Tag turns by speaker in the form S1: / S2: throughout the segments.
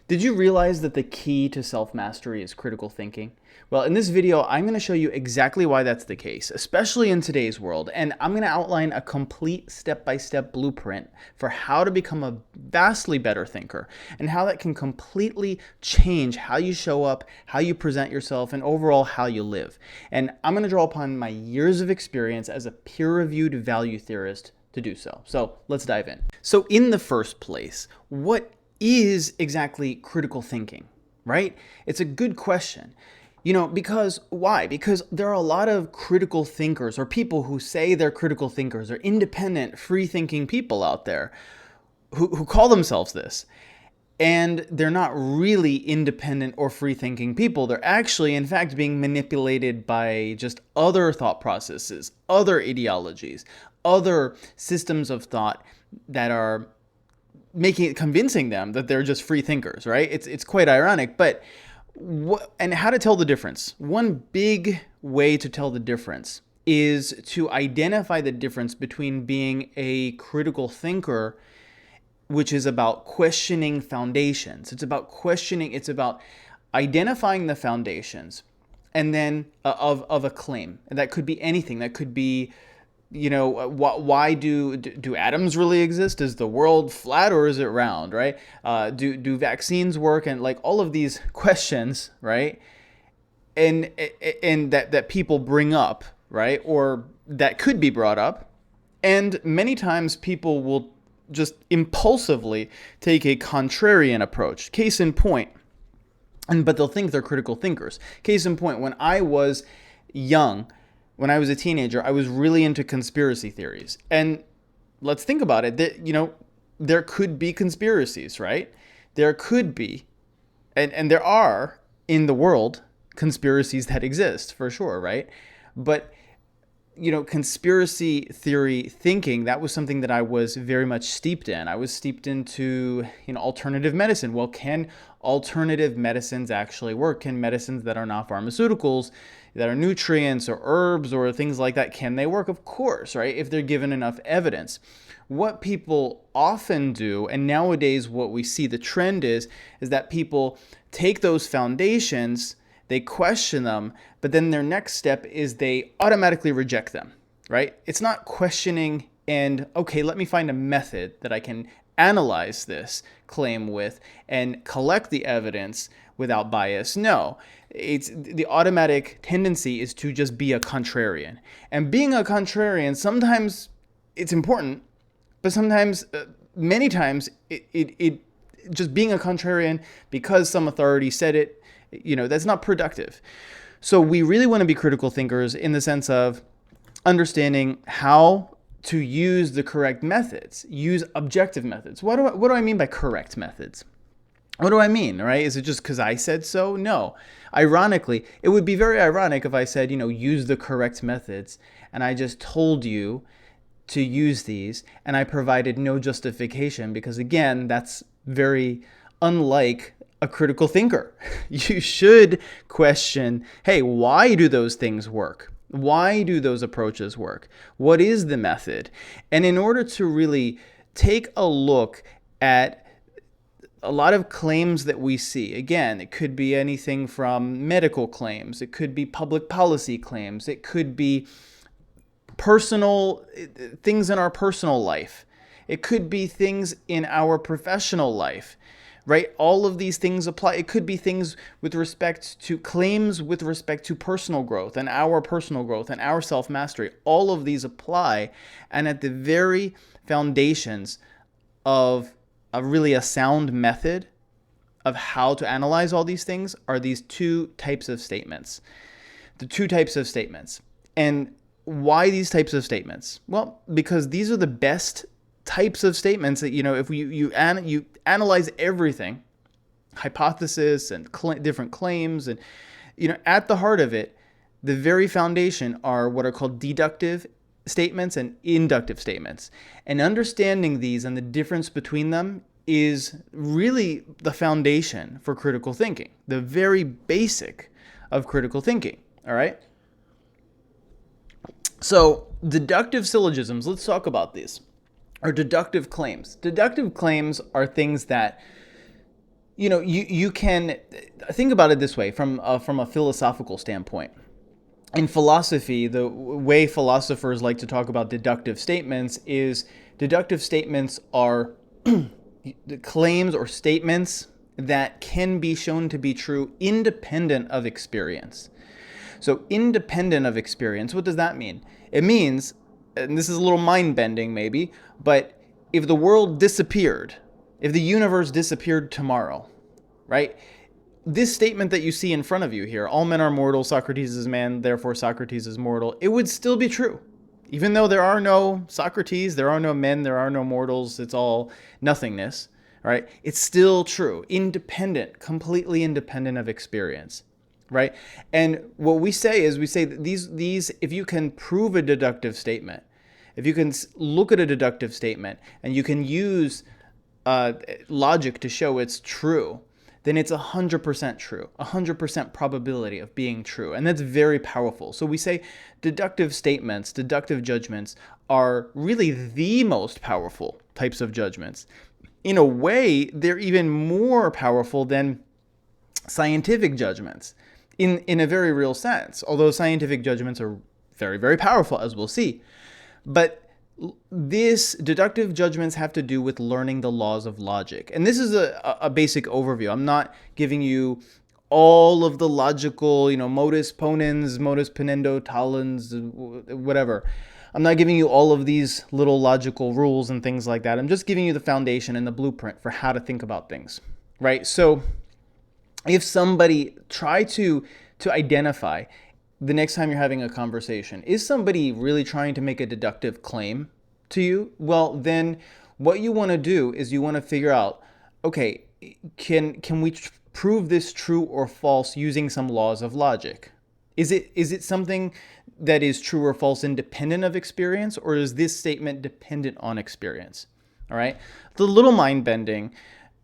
S1: Did you realize that the key to self-mastery is critical thinking? Well, in this video, I'm going to show you exactly why that's the case, especially in today's world, and I'm going to outline a complete step-by-step blueprint for how to become a vastly better thinker and how that can completely change how you show up, how you present yourself, and overall how you live. And I'm going to draw upon my years of experience as a peer-reviewed value theorist to do so. So let's dive in. So in the first place, what is exactly critical thinking, right? It's a good question. Because why? Because there are a lot of critical thinkers or people who say they're critical thinkers or independent, free-thinking people out there who call themselves this. And they're not really independent or free-thinking people. They're actually, in fact, being manipulated by just other thought processes, other ideologies, other systems of thought that are convincing them that they're just free thinkers, right? It's quite ironic, but and how to tell the difference? One big way to tell the difference is to identify the difference between being a critical thinker, which is about questioning foundations. It's about identifying the foundations, and then of a claim. And that could be anything. That could be, why do atoms really exist? Is the world flat or is it round, right? Do vaccines work? And like all of these questions, right? And that people bring up, right? Or that could be brought up. And many times people will just impulsively take a contrarian approach. Case in point, but they'll think they're critical thinkers. Case in point, when I was young, when I was a teenager, I was really into conspiracy theories. And let's think about it. There could be conspiracies, right? There could be, and there are in the world conspiracies that exist for sure, right? But conspiracy theory thinking, that was something that I was very much steeped in. I was steeped into, alternative medicine. Well, can alternative medicines actually work? Can medicines that are not pharmaceuticals, that are nutrients or herbs or things like that, can they work? Of course, right? If they're given enough evidence. What people often do, and nowadays what we see the trend is that people take those foundations, they question them, but then their next step is they automatically reject them, right? It's not questioning and, okay, let me find a method that I can analyze this claim with and collect the evidence without bias. No, it's the automatic tendency is to just be a contrarian. And being a contrarian, sometimes it's important, but sometimes, many times, it just being a contrarian because some authority said it, that's not productive. So we really want to be critical thinkers in the sense of understanding how to use the correct methods, use objective methods. What do I mean by correct methods? What do I mean, right? Is it just because I said so? No. Ironically, it would be very ironic if I said, use the correct methods, and I just told you to use these, and I provided no justification, because again, that's very unlike a critical thinker. You should question, hey, why do those things work? Why do those approaches work? What is the method? And in order to really take a look at a lot of claims that we see, again, it could be anything from medical claims, it could be public policy claims, it could be personal things in our personal life, it could be things in our professional life, right? All of these things apply. It could be things with respect to claims with respect to personal growth and our self-mastery. All of these apply. And at the very foundations of a sound method of how to analyze all these things are these two types of statements. The two types of statements. And why these types of statements? Well, because these are the best types of statements that, if you analyze everything, hypothesis and different claims, and at the heart of it, the very foundation are what are called deductive statements and inductive statements. And understanding these and the difference between them is really the foundation for critical thinking, the very basic of critical thinking, all right? So deductive syllogisms, let's talk about these, or deductive claims. Deductive claims are things that, you can think about it this way from a philosophical standpoint. In philosophy, the way philosophers like to talk about deductive statements is deductive statements are claims or statements that can be shown to be true independent of experience. So, independent of experience, what does that mean? It means, and this is a little mind bending maybe, but if the world disappeared, if the universe disappeared tomorrow, right? This statement that you see in front of you here, all men are mortal, Socrates is man, therefore Socrates is mortal, it would still be true. Even though there are no Socrates, there are no men, there are no mortals, it's all nothingness, right? It's still true, independent, completely independent of experience, right? And what we say is, we say that these if you can prove a deductive statement, if you can look at a deductive statement and you can use logic to show it's true, then it's 100% true, 100% probability of being true. And that's very powerful. So we say deductive statements, deductive judgments are really the most powerful types of judgments. In a way, they're even more powerful than scientific judgments in a very real sense, although scientific judgments are very, very powerful, as we'll see. But these deductive judgments have to do with learning the laws of logic. And this is a basic overview. I'm not giving you all of the logical, modus ponens, modus ponendo, talens, whatever. I'm not giving you all of these little logical rules and things like that. I'm just giving you the foundation and the blueprint for how to think about things, right? So if somebody try to identify the next time you're having a conversation, is somebody really trying to make a deductive claim to you? Well, then what you want to do is you want to figure out, okay, can we prove this true or false using some laws of logic? Is it something that is true or false independent of experience, or is this statement dependent on experience? All right. The little mind bending,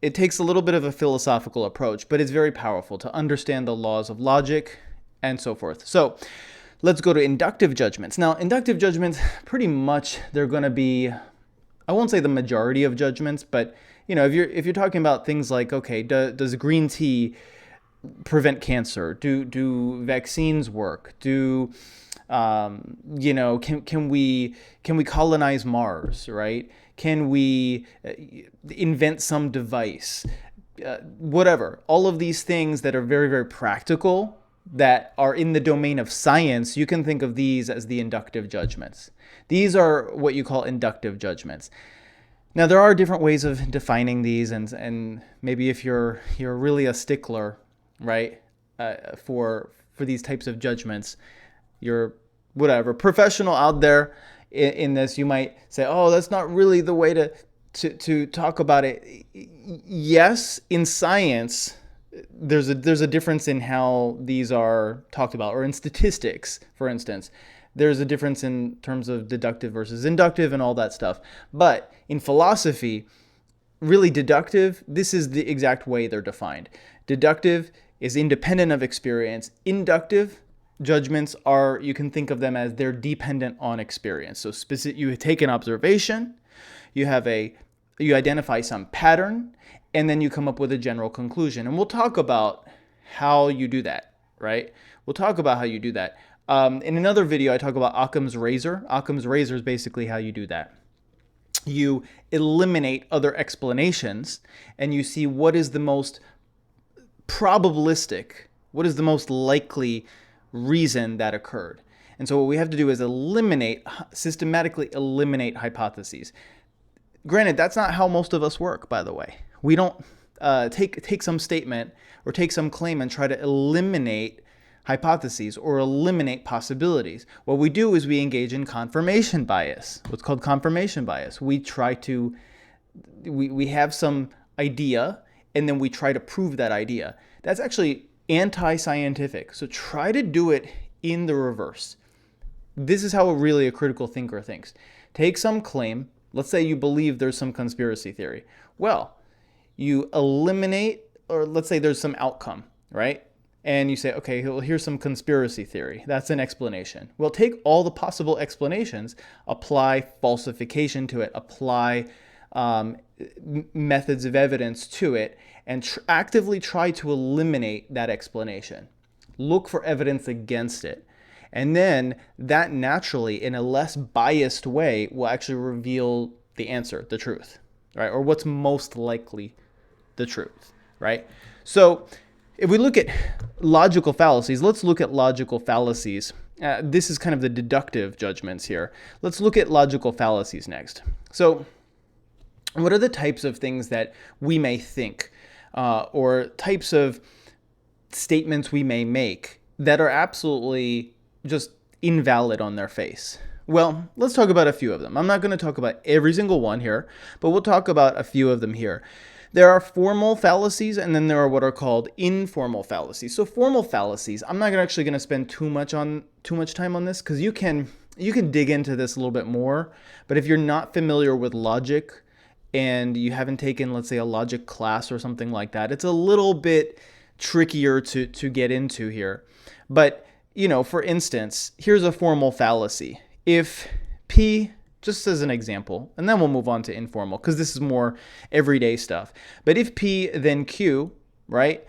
S1: it takes a little bit of a philosophical approach, but it's very powerful to understand the laws of logic and so forth. So let's go to inductive judgments. Now, inductive judgments, pretty much they're going to be, I won't say the majority of judgments, but if you're talking about things like, okay, does green tea prevent cancer? Do vaccines work? Can we colonize Mars, right? Can we invent some device? Whatever. All of these things that are very, very practical, that are in the domain of science, you can think of these as the inductive judgments. These are what you call inductive judgments. Now, there are different ways of defining these, and maybe if you're really a stickler, right, for these types of judgments, you're whatever professional out there in this, you might say, oh, that's not really the way to talk about it. Yes, in science, there's a difference in how these are talked about, or in statistics, for instance. There's a difference in terms of deductive versus inductive and all that stuff. But in philosophy, really deductive, this is the exact way they're defined. Deductive is independent of experience. Inductive judgments are, you can think of them as they're dependent on experience. So you take an observation, you identify some pattern, and then you come up with a general conclusion. And we'll talk about how you do that, right? We'll talk about how you do that. In another video, I talk about Occam's razor. Occam's razor is basically how you do that. You eliminate other explanations, and you see what is the most probabilistic, what is the most likely reason that occurred. And so what we have to do is systematically eliminate hypotheses. Granted, that's not how most of us work, by the way. We don't take some statement or take some claim and try to eliminate hypotheses or eliminate possibilities. What we do is we engage in confirmation bias, what's called confirmation bias. We have some idea, and then we try to prove that idea. That's actually anti-scientific. So try to do it in the reverse. This is how really a critical thinker thinks. Take some claim. Let's say you believe there's some conspiracy theory. Well, you eliminate, or let's say there's some outcome, right? And you say, okay, well, here's some conspiracy theory. That's an explanation. Well, take all the possible explanations, apply falsification to it, apply methods of evidence to it, and actively try to eliminate that explanation. Look for evidence against it. And then that naturally, in a less biased way, will actually reveal the answer, the truth, right? Or what's most likely the truth, right? So if we look at logical fallacies, let's look at logical fallacies. This is kind of the deductive judgments here. Let's look at logical fallacies next. So what are the types of things that we may think or types of statements we may make that are absolutely just invalid on their face? Well, let's talk about a few of them. I'm not going to talk about every single one here, but we'll talk about a few of them here. There are formal fallacies, and then there are what are called informal fallacies. So formal fallacies, I'm not actually going to spend too much time on this, because you can dig into this a little bit more. But if you're not familiar with logic and you haven't taken, let's say, a logic class or something like that, it's a little bit trickier to get into here. But, for instance, here's a formal fallacy. If P, just as an example, and then we'll move on to informal, because this is more everyday stuff. But if P, then Q, right?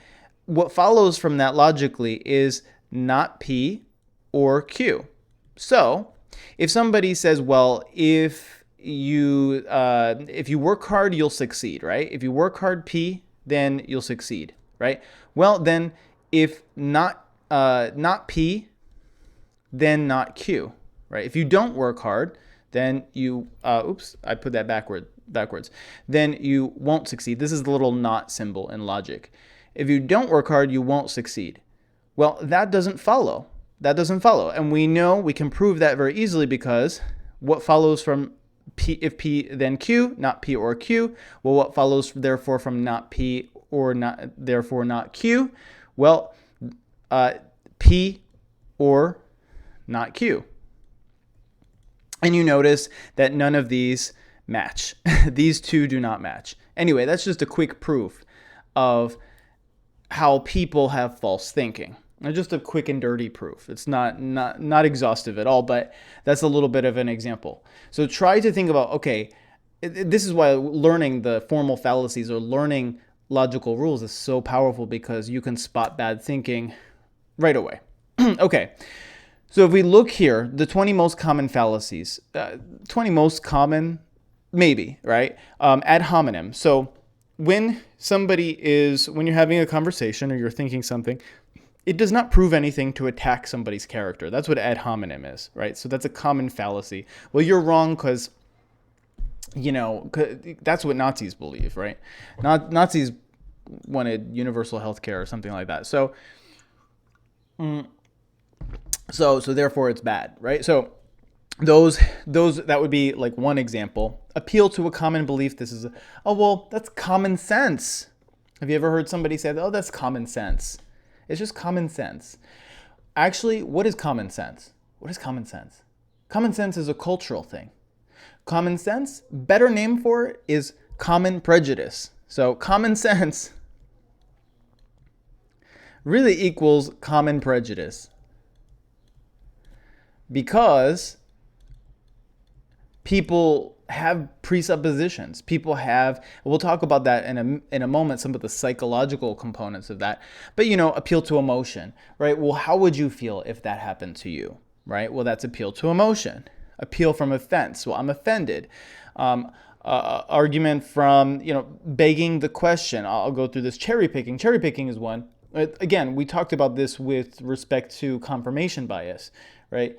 S1: What follows from that logically is not P or Q. So if somebody says, well, if you work hard, you'll succeed, right? If you work hard, P, then you'll succeed, right? Well, then if not P, then not Q, right? If you don't work hard, then you, I put that backwards. Then you won't succeed. This is the little not symbol in logic. If you don't work hard, you won't succeed. Well, that doesn't follow. And we know we can prove that very easily, because what follows from P, if P then Q, not P or Q. Well, what follows therefore from not P or not, therefore not Q? Well, P or not Q. And you notice that none of these match. These two do not match. Anyway, that's just a quick proof of how people have false thinking. Just a quick and dirty proof. It's not exhaustive at all, but that's a little bit of an example. So try to think about, okay, this is why learning the formal fallacies or learning logical rules is so powerful, because you can spot bad thinking right away. Okay. So if we look here, the 20 most common fallacies, 20 most common, maybe, right? Ad hominem. So when you're having a conversation or you're thinking something, it does not prove anything to attack somebody's character. That's what ad hominem is, right? So that's a common fallacy. Well, you're wrong because, that's what Nazis believe, right? Nazis wanted universal health care or something like that. So therefore it's bad, right? So those that would be like one example. Appeal to a common belief. This is, that's common sense. Have you ever heard somebody say, oh, that's common sense? It's just common sense. Actually, what is common sense? What is common sense? Common sense is a cultural thing. Common sense, better name for it is common prejudice. So common sense really equals common prejudice, because people have presuppositions. We'll talk about that in a moment, some of the psychological components of that. But, appeal to emotion, right? Well, how would you feel if that happened to you, right? Well, that's appeal to emotion. Appeal from offense. Well, I'm offended. Argument from, begging the question. I'll go through this. Cherry picking. Cherry picking is one. Again, we talked about this with respect to confirmation bias, right?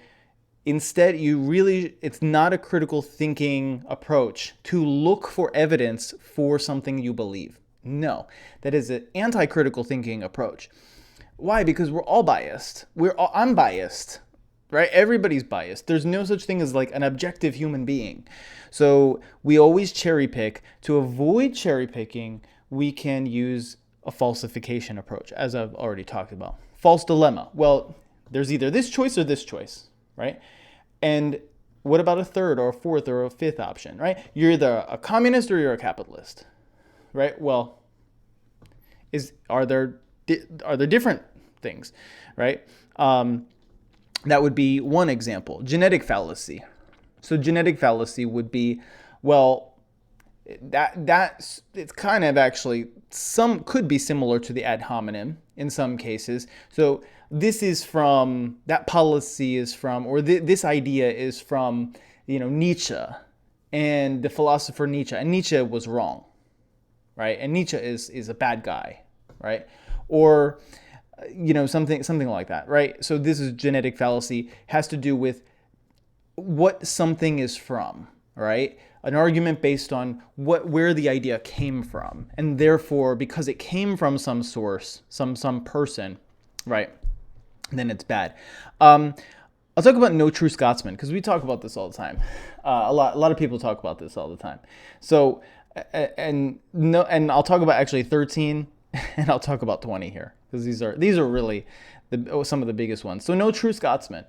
S1: Instead, it's not a critical thinking approach to look for evidence for something you believe. No, that is an anti-critical thinking approach. Why? Because we're all biased. I'm biased, right? Everybody's biased. There's no such thing as like an objective human being. So we always cherry pick. To avoid cherry picking, we can use a falsification approach, as I've already talked about. False dilemma. Well, there's either this choice or this choice, right? And what about a third or a fourth or a fifth option, right? You're either a communist or you're a capitalist, right? Well, are there different things, right? That would be one example. Genetic fallacy. So genetic fallacy would be, well, That's it's kind of actually some could be similar to the ad hominem in some cases. So this is from that policy is from or this idea is from Nietzsche and the philosopher Nietzsche, and Nietzsche was wrong, right? And Nietzsche is a bad guy, right? Or something like that, right? So this is genetic fallacy, has to do with what something is from, right? An argument based on where the idea came from, and therefore because it came from some source, some person, right? Then it's bad. I'll talk about No True Scotsman because we talk about this all the time. A lot of people talk about this all the time. So and I'll talk about actually 13, and I'll talk about 20 here because these are really some of the biggest ones. So No True Scotsman.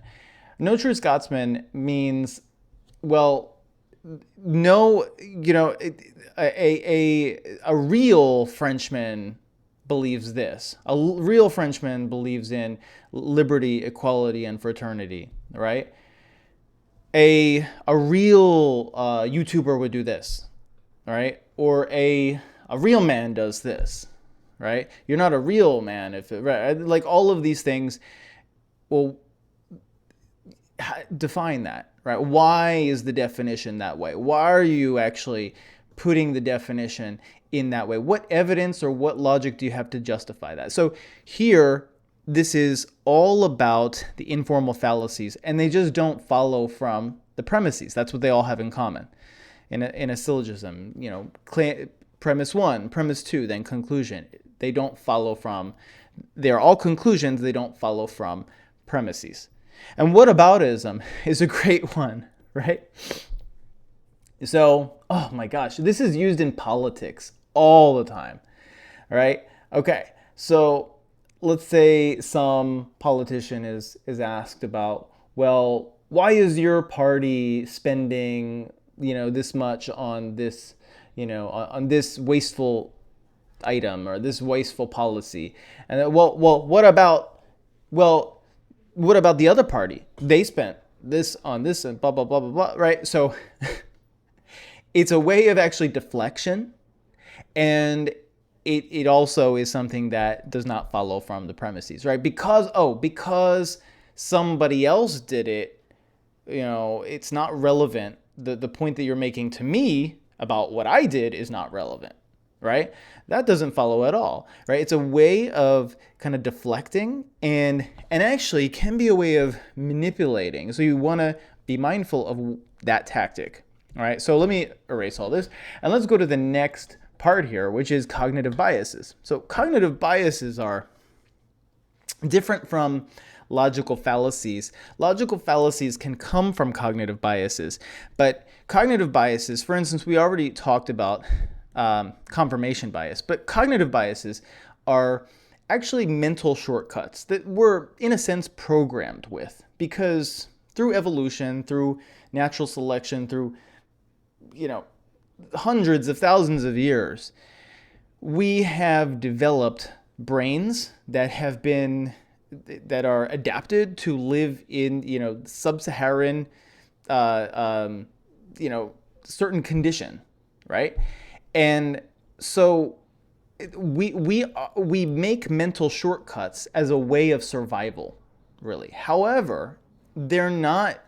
S1: No True Scotsman means, well, no, a real Frenchman believes this. A real Frenchman believes in liberty, equality, and fraternity, right? A real YouTuber would do this, all right? Or a real man does this, right? You're not a real man if right? Like all of these things. Well, define that, right? Why is the definition that way? Why are you actually putting the definition in that way? What evidence or what logic do you have to justify that? So here, this is all about the informal fallacies, and they just don't follow from the premises. That's what they all have in common. In a syllogism, premise one, premise two, then conclusion. They don't follow from, they're all conclusions, they don't follow from premises. And whataboutism is a great one, right? So, oh my gosh, this is used in politics all the time, right? Okay, so let's say some politician is asked about, well, why is your party spending, this much on this, on this wasteful item or this wasteful policy? And then, what about the other party? They spent this on this and blah, blah, blah, blah, blah, right? So it's a way of actually deflection. And it also is something that does not follow from the premises, right? Because somebody else did it, it's not relevant. The point that you're making to me about what I did is not relevant, right? That doesn't follow at all, right? It's a way of kind of deflecting and actually can be a way of manipulating. So you want to be mindful of that tactic, all right? So let me erase all this and let's go to the next part here, which is cognitive biases. So cognitive biases are different from logical fallacies. Logical fallacies can come from cognitive biases, but cognitive biases, for instance, we already talked about confirmation bias, but cognitive biases are actually mental shortcuts that we're, in a sense, programmed with because through evolution, through natural selection, through, hundreds of thousands of years, we have developed brains that are adapted to live in, sub-Saharan, certain condition, right? And so we make mental shortcuts as a way of survival, really. However, they're not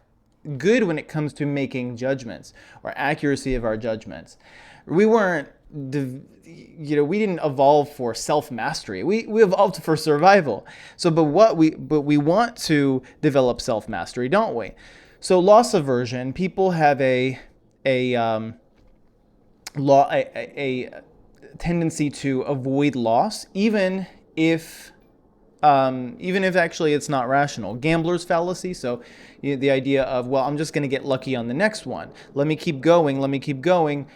S1: good when it comes to making judgments or accuracy of our judgments. We weren't, we didn't evolve for self-mastery. We evolved for survival. So, but we want to develop self-mastery, don't we? So, loss aversion. People have a tendency to avoid loss, even if actually it's not rational. Gambler's fallacy. So the idea of, well, I'm just going to get lucky on the next one. Let me keep going.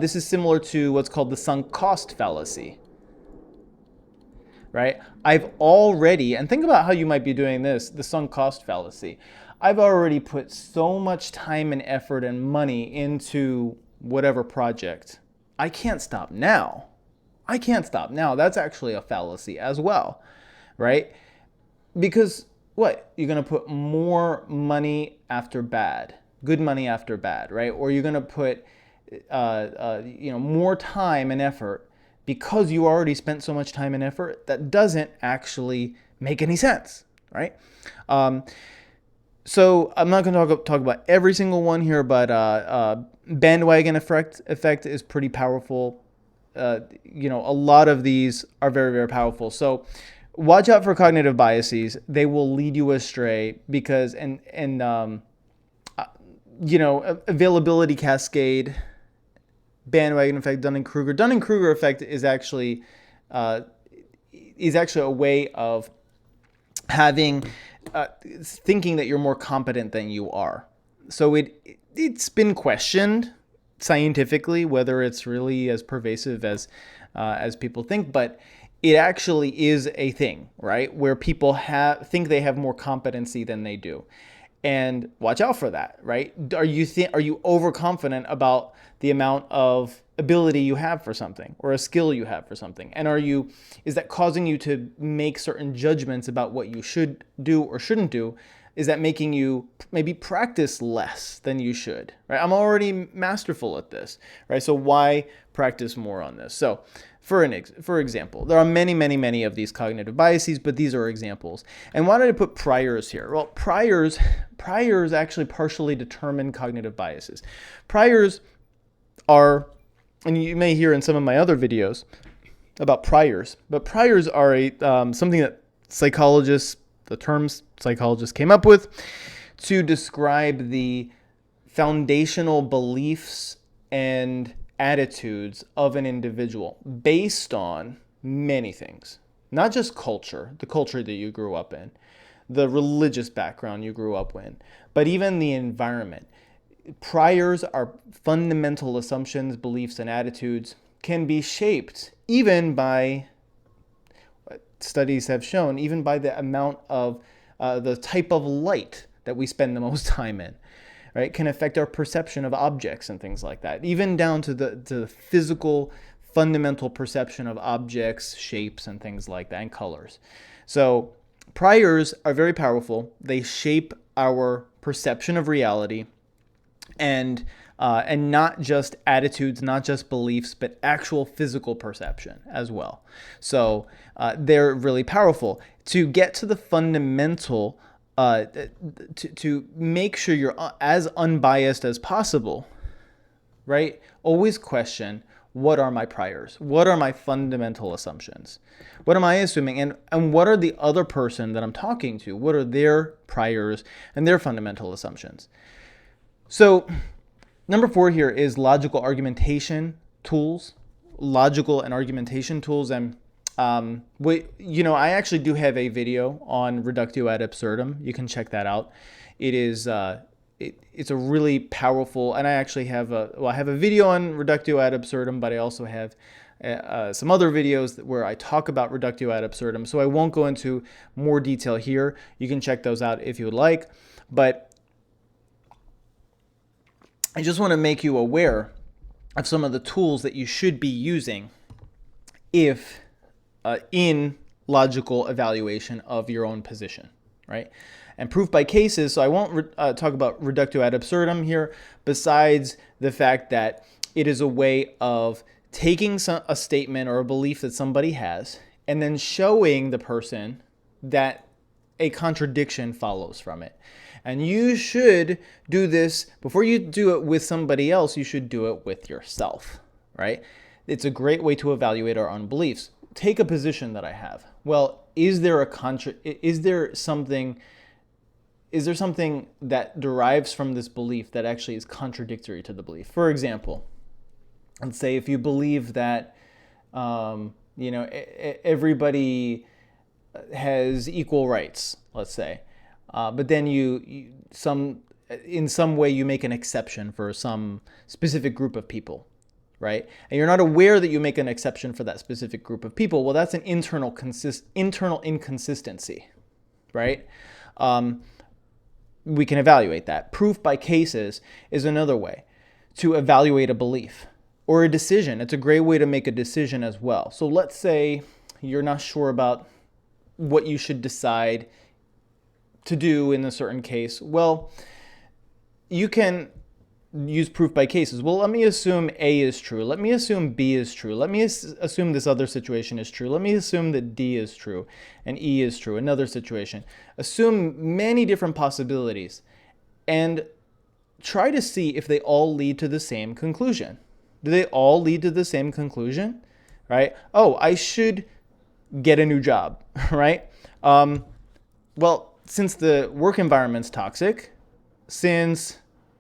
S1: This is similar to what's called the sunk cost fallacy, right? I've already, and think about how you might be doing this, the sunk cost fallacy. I've already put so much time and effort and money into whatever project. I can't stop now. That's actually a fallacy as well, right? Because what? You're going to put more money after bad, good money after bad, right? Or you're going to put more time and effort because you already spent so much time and effort that doesn't actually make any sense, right? So I'm not going to talk about every single one here, but bandwagon effect is pretty powerful. A lot of these are very, very powerful. So watch out for cognitive biases. They will lead you astray because availability cascade, bandwagon effect, Dunning-Kruger. Dunning-Kruger effect is actually a way of having thinking that you're more competent than you are. So it's been questioned scientifically whether it's really as pervasive as people think, but it actually is a thing, right? Where people think they have more competency than they do. And watch out for that, right? Are you overconfident about the amount of ability you have for something or a skill you have for something? And is that causing you to make certain judgments about what you should do or shouldn't do? Is that making you maybe practice less than you should, right? I'm already masterful at this, right? So why practice more on this? So for example, there are many, many, many of these cognitive biases, but these are examples. And why did I put priors here? Well, priors actually partially determine cognitive biases. Priors are, and you may hear in some of my other videos about priors, but priors are something that the terms psychologists came up with to describe the foundational beliefs and attitudes of an individual based on many things, not just culture, the culture that you grew up in, the religious background you grew up in, but even the environment. Priors are fundamental assumptions, beliefs, and attitudes can be shaped even by, studies have shown, even by the amount of the type of light that we spend the most time in. Right, can affect our perception of objects and things like that, even down to the physical, fundamental perception of objects, shapes, and things like that, and colors. So priors are very powerful. They shape our perception of reality, and not just attitudes, not just beliefs, but actual physical perception as well. So they're really powerful. To get to the fundamental, to make sure you're as unbiased as possible, right? Always question, what are my priors? What are my fundamental assumptions? What am I assuming? And what are the other person that I'm talking to? What are their priors and their fundamental assumptions? So number 4 here is logical and argumentation tools. And I actually do have a video on reductio ad absurdum. You can check that out. It is it's a really powerful, and I actually have I have a video on reductio ad absurdum, but I also have some other videos where I talk about reductio ad absurdum. So I won't go into more detail here. You can check those out if you would like, but I just want to make you aware of some of the tools that you should be using if in logical evaluation of your own position, right? And proof by cases, so I won't talk about reductio ad absurdum here, besides the fact that it is a way of taking a statement or a belief that somebody has and then showing the person that a contradiction follows from it. And you should do this, before you do it with somebody else, you should do it with yourself, right? It's a great way to evaluate our own beliefs. Take a position that I have. Well, is there something that derives from this belief that actually is contradictory to the belief? For example, let's say if you believe that everybody has equal rights, let's say, but then in some way you make an exception for some specific group of people, right? And you're not aware that you make an exception for that specific group of people. Well, that's an internal inconsistency, right? We can evaluate that. Proof by cases is another way to evaluate a belief or a decision. It's a great way to make a decision as well. So let's say you're not sure about what you should decide to do in a certain case. Well, you can use proof by cases. Well, let me assume A is true. Let me assume B is true. Let me assume this other situation is true. Let me assume that D is true and E is true, another situation. Assume many different possibilities and try to see if they all lead to the same conclusion. Do they all lead to the same conclusion? Right? Oh, I should get a new job, right? Well, since the work environment's toxic, since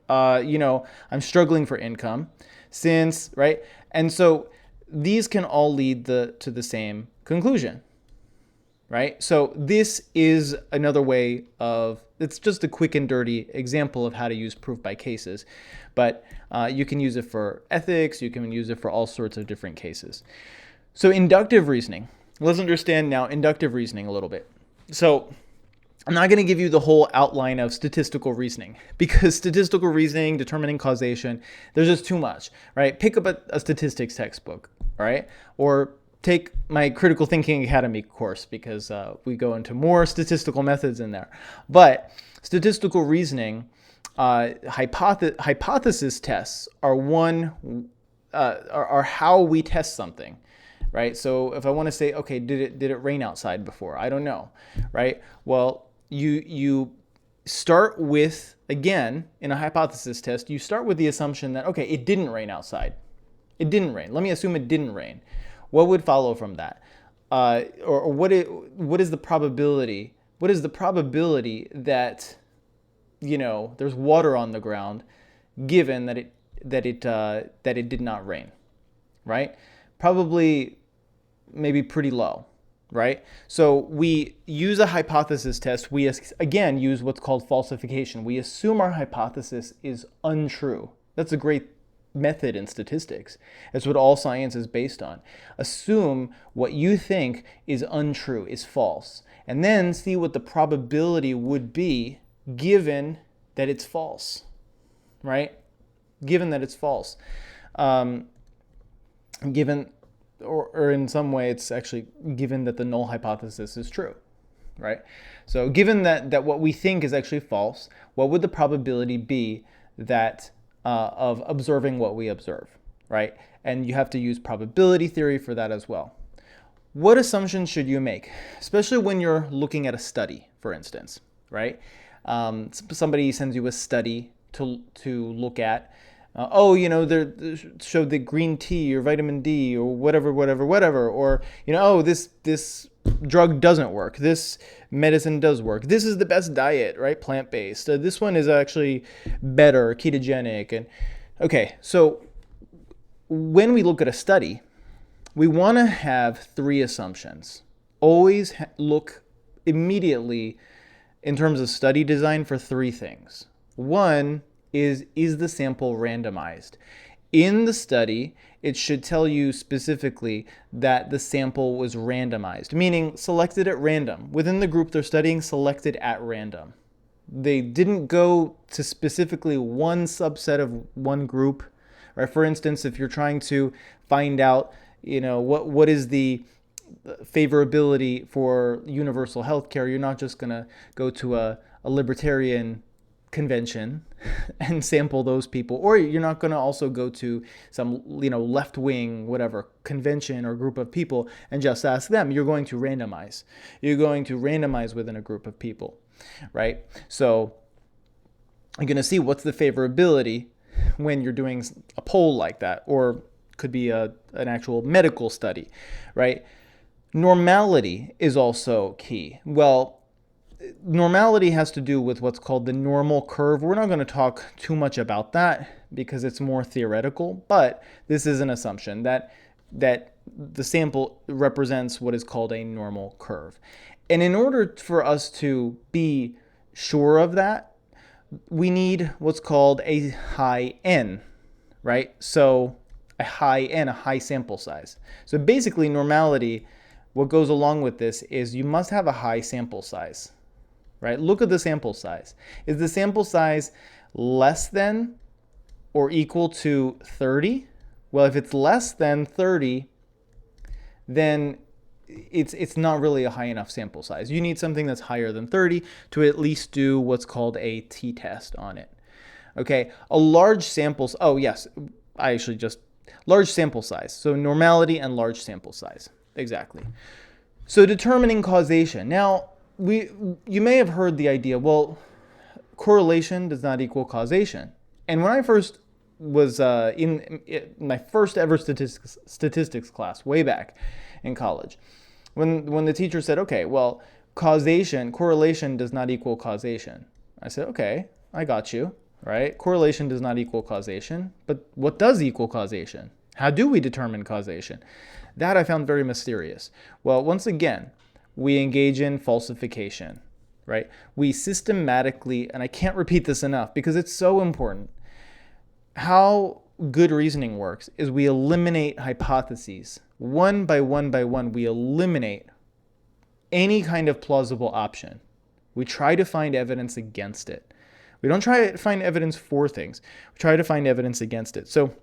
S1: I'm struggling for income, since, right? And so these can all lead to the same conclusion, right? So this is another way of, it's just a quick and dirty example of how to use proof by cases, but you can use it for ethics, you can use it for all sorts of different cases. So inductive reasoning. Let's understand now inductive reasoning a little bit. So I'm not going to give you the whole outline of statistical reasoning because statistical reasoning, determining causation, there's just too much, right? Pick up a statistics textbook, all right? Or take my Critical Thinking Academy course because we go into more statistical methods in there. But statistical reasoning, hypothesis tests are how we test something. Right? So if I want to say, okay, did it rain outside before? I don't know, right? Well, you start with, again, in a hypothesis test, you start with the assumption that, okay, it didn't rain outside. It didn't rain. Let me assume it didn't rain. What would follow from that? Or what is the probability? What is the probability that, there's water on the ground, given that it did not rain, right? Probably maybe pretty low, right? So we use a hypothesis test. We, again, use what's called falsification. We assume our hypothesis is untrue. That's a great method in statistics. That's what all science is based on. Assume what you think is untrue, is false, and then see what the probability would be given that it's false, right? Given that it's false. Given, or in some way, it's actually given that the null hypothesis is true, right? So given that what we think is actually false, what would the probability be that of observing what we observe, right? And you have to use probability theory for that as well. What assumptions should you make, especially when you're looking at a study, for instance, right? Somebody sends you a study to look at. They showed that green tea or vitamin D or whatever, or, this drug doesn't work. This medicine does work. This is the best diet, right? Plant-based. This one is actually better, ketogenic. And okay, so when we look at a study, we want to have three assumptions. Always look immediately in terms of study design for three things. One is the sample randomized? In the study, it should tell you specifically that the sample was randomized, meaning selected at random. Within the group they're studying, selected at random. They didn't go to specifically one subset of one group. Right? For instance, if you're trying to find out, what is the favorability for universal health care, you're not just going to go to a libertarian convention and sample those people, or you're not going to also go to some left-wing whatever convention or group of people and just ask them. You're going to randomize within a group of people, right? So you're going to see what's the favorability when you're doing a poll like that, or could be an actual medical study, right? Normality is also key. Well, normality has to do with what's called the normal curve. We're not going to talk too much about that because it's more theoretical, but this is an assumption that the sample represents what is called a normal curve. And in order for us to be sure of that, we need what's called a high N, right? So a high N, a high sample size. So basically normality, what goes along with this is you must have a high sample size. Right? Look at the sample size. Is the sample size less than or equal to 30? Well, if it's less than 30, then it's not really a high enough sample size. You need something that's higher than 30 to at least do what's called a t-test on it. Okay, a large sample, oh yes, I actually just, large sample size. So normality and large sample size, exactly. So determining causation. Now, you may have heard the idea, well, correlation does not equal causation. And when I first was in my first ever statistics class way back in college, when the teacher said, okay, well, correlation does not equal causation. I said, okay, I got you, right? Correlation does not equal causation, but what does equal causation? How do we determine causation? That I found very mysterious. Well, once again, we engage in falsification, right? We systematically, and I can't repeat this enough because it's so important. How good reasoning works is we eliminate hypotheses. One by one by one, we eliminate any kind of plausible option. We try to find evidence against it. We don't try to find evidence for things. We try to find evidence against it. So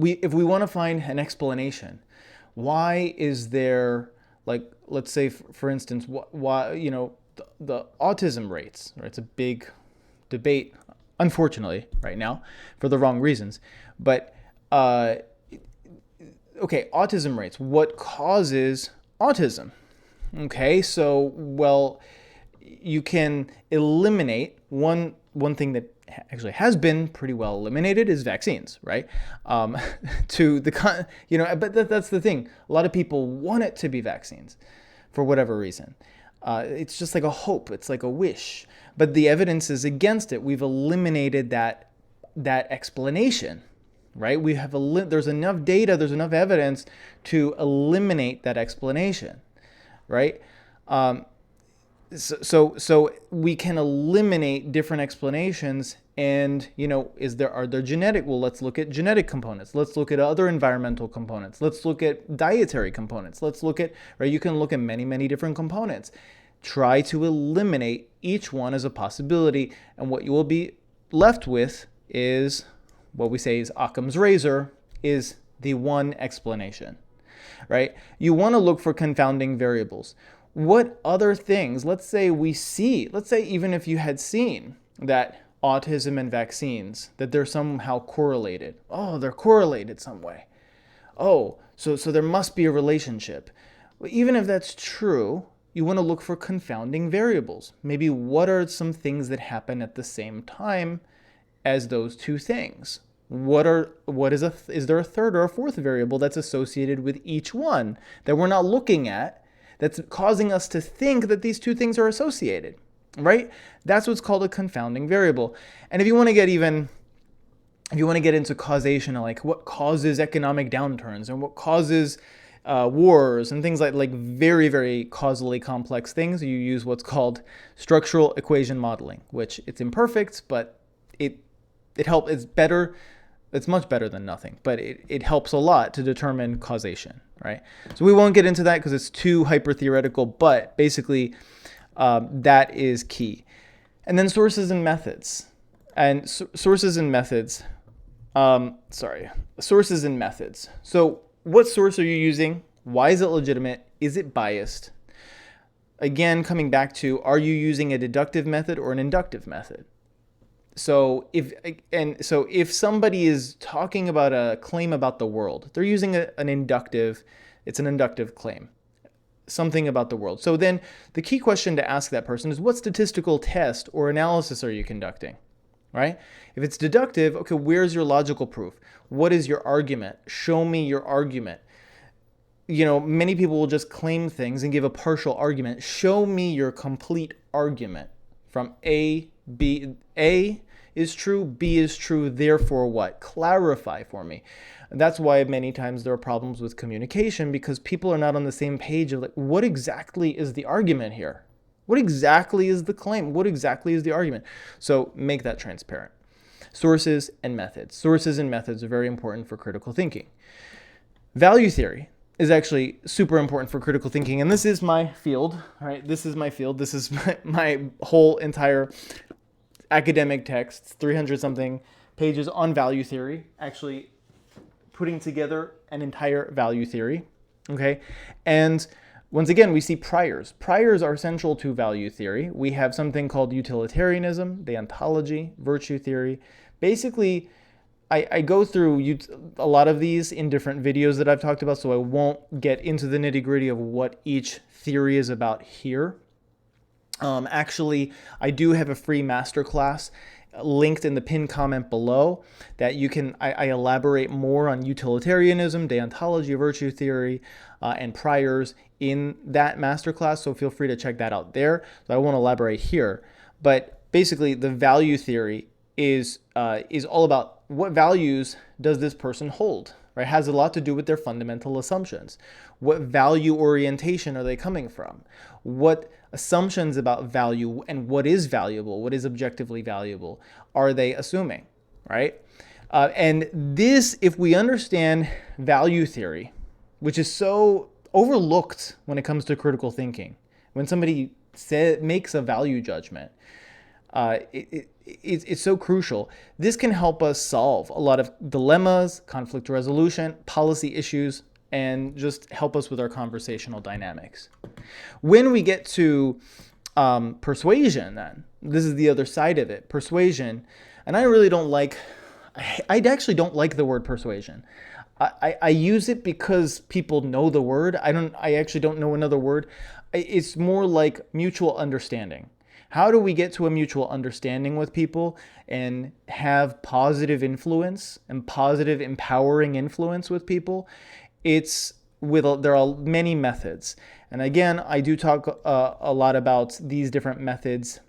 S1: if we want to find an explanation, why is there, like, let's say, for instance, why, the autism rates, right? It's a big debate, unfortunately, right now, for the wrong reasons. But, okay, autism rates. What causes autism? Okay, so, well, you can eliminate one thing that actually has been pretty well eliminated is vaccines, right? But that's the thing. A lot of people want it to be vaccines for whatever reason. It's just like a hope. It's like a wish. But the evidence is against it. We've eliminated that explanation, right? There's enough data, there's enough evidence to eliminate that explanation, right? So we can eliminate different explanations, and are there genetic? Well, let's look at genetic components. Let's look at other environmental components. Let's look at dietary components. Let's look at, right? You can look at many different components. Try to eliminate each one as a possibility, and what you will be left with is what we say is Occam's razor, is the one explanation, right? You want to look for confounding variables. What other things, let's say even if you had seen that autism and vaccines, that they're somehow correlated. Oh, they're correlated some way. Oh, so there must be a relationship. Well, even if that's true, you want to look for confounding variables. Maybe what are some things that happen at the same time as those two things? Is there a third or a fourth variable that's associated with each one that we're not looking at, that's causing us to think that these two things are associated, right? That's what's called a confounding variable. And if you want to get into causation, like what causes economic downturns and what causes wars and things like very, very causally complex things, you use what's called structural equation modeling, which it's imperfect, but it helps. It's better. It's much better than nothing, but it helps a lot to determine causation, right? So we won't get into that because it's too hyper-theoretical, but basically that is key. And then sources and methods. And sources and methods. Sources and methods. So what source are you using? Why is it legitimate? Is it biased? Again, coming back to, are you using a deductive method or an inductive method? So if somebody is talking about a claim about the world, they're using an inductive claim, something about the world. So then the key question to ask that person is, what statistical test or analysis are you conducting, right? If it's deductive, okay, where's your logical proof? What is your argument? Show me your argument. Many people will just claim things and give a partial argument. Show me your complete argument from A, B. A is true, B is true, therefore what? Clarify for me. That's why many times there are problems with communication, because people are not on the same page of what exactly is the argument here? What exactly is the claim? What exactly is the argument? So make that transparent. Sources and methods. Sources and methods are very important for critical thinking. Value theory is actually super important for critical thinking, and this is my field, right? This is my field. This is my whole entire academic texts, 300 something pages on value theory, actually putting together an entire value theory, okay? And Once again, we see priors. Priors are central to value theory. We have something called utilitarianism, deontology, virtue theory. Basically, I go through a lot of these in different videos that I've talked about, so I won't get into the nitty-gritty of what each theory is about here. Actually, I do have a free masterclass linked in the pinned comment below that you can, I elaborate more on utilitarianism, deontology, virtue theory, and priors in that masterclass, so feel free to check that out there. So I won't elaborate here, but basically the value theory is all about what values does this person hold, right? It has a lot to do with their fundamental assumptions. What value orientation are they coming from? What assumptions about value and what is valuable, what is objectively valuable, are they assuming, right? And this, if we understand value theory, which is so overlooked when it comes to critical thinking, when somebody makes a value judgment, it's so crucial. This can help us solve a lot of dilemmas, conflict resolution, policy issues, and just help us with our conversational dynamics. When we get to persuasion, then, this is the other side of it, persuasion, and I actually don't like the word persuasion. I use it because people know the word. I actually don't know another word. It's more like mutual understanding. How do we get to a mutual understanding with people and have positive influence and positive empowering influence with people? There are many methods. And again, I do talk a lot about these different methods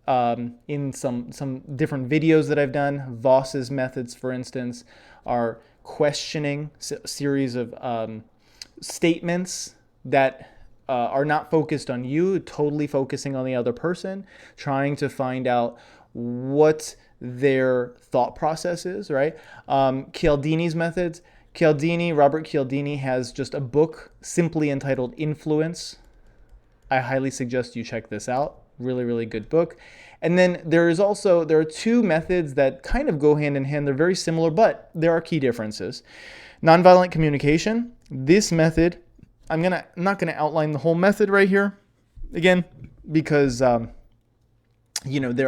S1: in some different videos that I've done. Voss's methods, for instance, are questioning series of statements that are not focused on you, totally focusing on the other person, trying to find out what their thought process is, right? Cialdini's methods. Robert Cialdini has just a book simply entitled Influence. I highly suggest you check this out. Really, really good book. And then there are two methods that kind of go hand in hand. They're very similar, but there are key differences. Nonviolent communication. This method, I'm not gonna outline the whole method right here, again, because there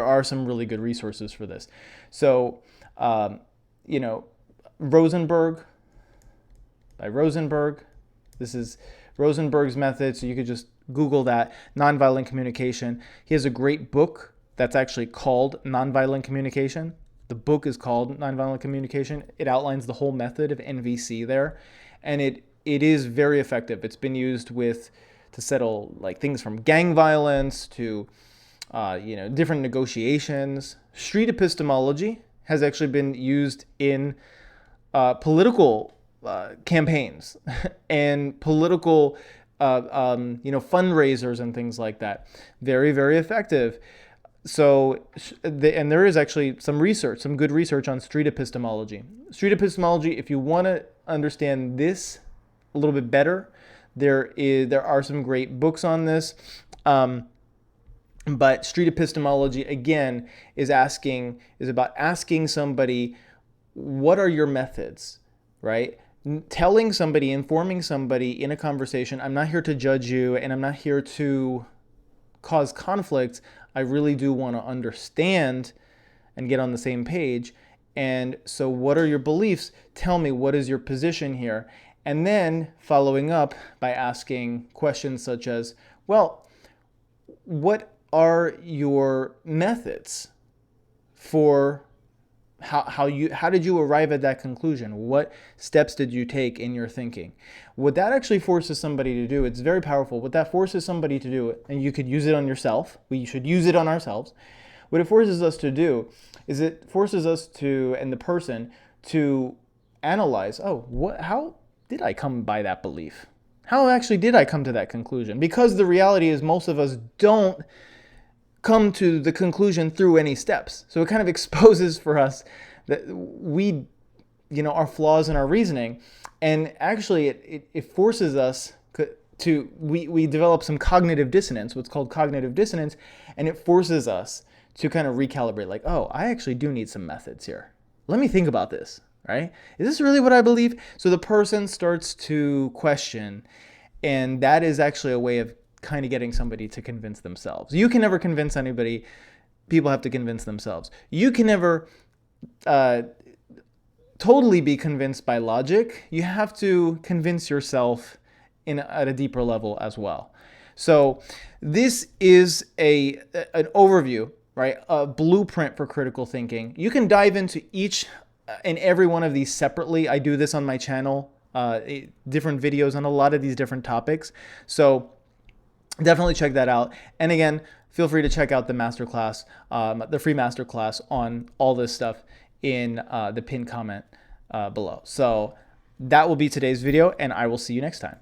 S1: are some really good resources for this. So Rosenberg, by Rosenberg. This is Rosenberg's method, so you could just Google that, nonviolent communication. He has a great book that's actually called Nonviolent Communication. The book is called Nonviolent Communication. It outlines the whole method of NVC there, and it is very effective. It's been used to settle like things from gang violence to different negotiations. Street epistemology has actually been used in political campaigns and political fundraisers and things like that. Very, very effective. So, and there is actually some good research on street epistemology. Street epistemology, if you want to understand this a little bit better, there are some great books on this. But street epistemology, again, is about asking somebody, what are your methods, right? Telling somebody, informing somebody in a conversation, I'm not here to judge you and I'm not here to cause conflict. I really do want to understand and get on the same page. And so what are your beliefs? Tell me, what is your position here? And then following up by asking questions such as, well, what are your methods for how did you arrive at that conclusion? What steps did you take in your thinking? What that actually forces somebody to do, it's very powerful. What that forces somebody to do, and you could use it on yourself, we should use it on ourselves. What it forces us to do is it forces us to, and the person, to analyze, how did I come by that belief? How actually did I come to that conclusion? Because the reality is most of us don't come to the conclusion through any steps. So it kind of exposes for us that we, our flaws in our reasoning. And actually it forces us we develop some cognitive dissonance, what's called cognitive dissonance, and it forces us to kind of recalibrate, like, I actually do need some methods here. Let me think about this, right? Is this really what I believe? So the person starts to question And that is actually a way of kind of getting somebody to convince themselves. You can never convince anybody. People have to convince themselves. You can never totally be convinced by logic. You have to convince yourself at a deeper level as well. So this is an overview, right? A blueprint for critical thinking. You can dive into each and every one of these separately. I do this on my channel, different videos on a lot of these different topics. So definitely check that out. And again, feel free to check out the masterclass, the free masterclass on all this stuff in the pinned comment below. So that will be today's video, and I will see you next time.